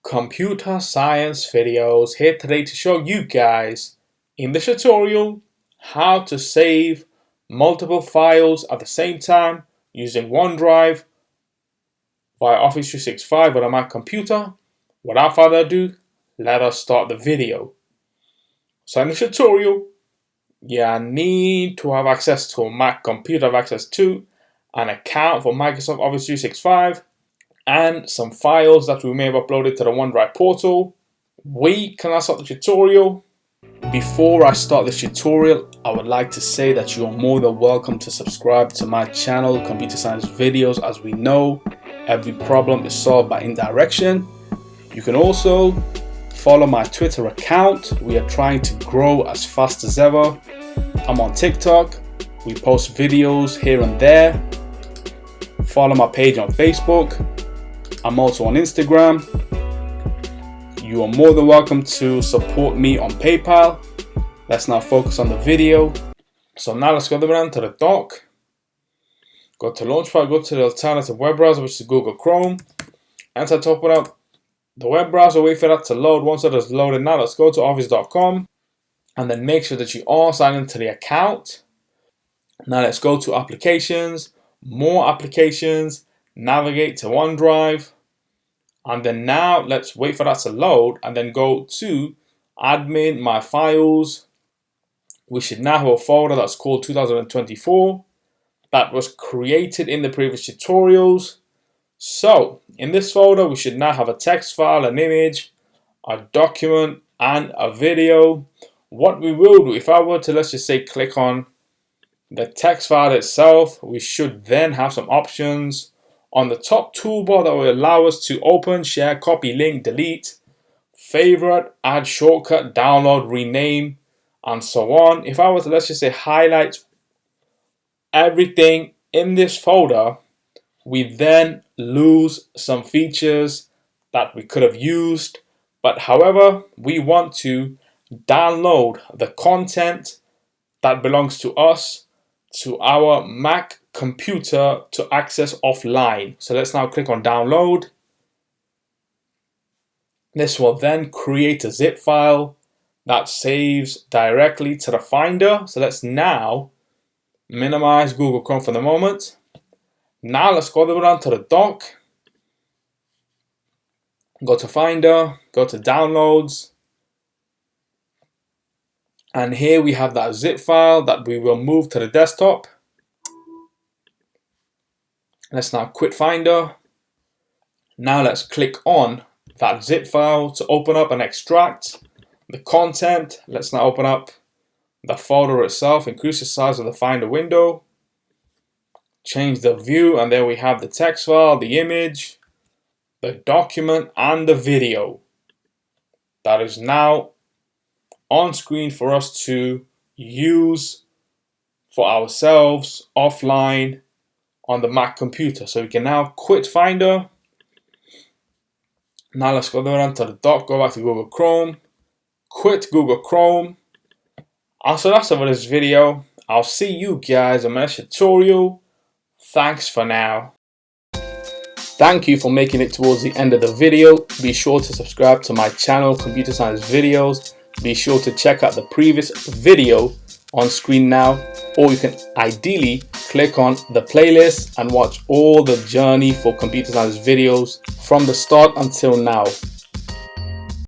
Computer Science Videos here today to show you guys in this tutorial how to save multiple files at the same time using OneDrive via Office 365 on a Mac computer. Without further ado, let us start the video. So in this tutorial, you need to have access to a Mac computer, have access to an account for Microsoft Office 365 and some files that we may have uploaded to the OneDrive portal. We can start the tutorial. Before I start this tutorial, I would like to say that you are more than welcome to subscribe to my channel, Computer Science Videos. As we know, every problem is solved by indirection. You can also follow my Twitter account. We are trying to grow as fast as ever. I'm on TikTok. We post videos here and there. Follow my page on Facebook. I'm also on Instagram. You are more than welcome to support me on PayPal. Let's now focus on the video. So now let's go down to the dock. Go to Launchpad, go to the alternative web browser, which is Google Chrome. And to open up the web browser, wait for that to load. Once it is loaded, now let's go to office.com and then make sure that you are signed into the account. Now let's go to applications, more applications, navigate to OneDrive, and then now let's wait for that to load and then go to admin, my files. We should now have a folder that's called 2024 that was created in the previous tutorials. So in this folder, we should now have a text file, an image, a document, and a video. What we will do, if I were to, let's just say, click on the text file itself, we should then have some options on the top toolbar that will allow us to open, share, copy, link, delete, favorite, add shortcut, download, rename, and so on. If I were to, let's just say, highlight everything in this folder, we then lose some features that we could have used. But however, we want to download the content that belongs to us to our Mac computer to access offline. So let's now click on download. This will then create a zip file that saves directly to the Finder. So let's now minimize Google Chrome for the moment. Now let's go down to the dock. Go to Finder, go to Downloads. And here we have that zip file that we will move to the desktop. Let's now quit Finder. Now let's click on that zip file to open up and extract the content. Let's now open up the folder itself, increase the size of the Finder window, change the view, and there we have the text file, the image, the document, and the video that is now on screen for us to use for ourselves offline on the Mac computer. So we can now quit Finder. Now let's go down to the dock, go back to Google Chrome, quit Google Chrome. Also, that's it for this video. I'll see you guys in my next tutorial. Thanks for now. Thank you for making it towards the end of the video. Be sure to subscribe to my channel, Computer Science Videos. Be sure to check out the previous video on screen now, or you can ideally click on the playlist and watch all the journey for Computer Science Videos from the start until now.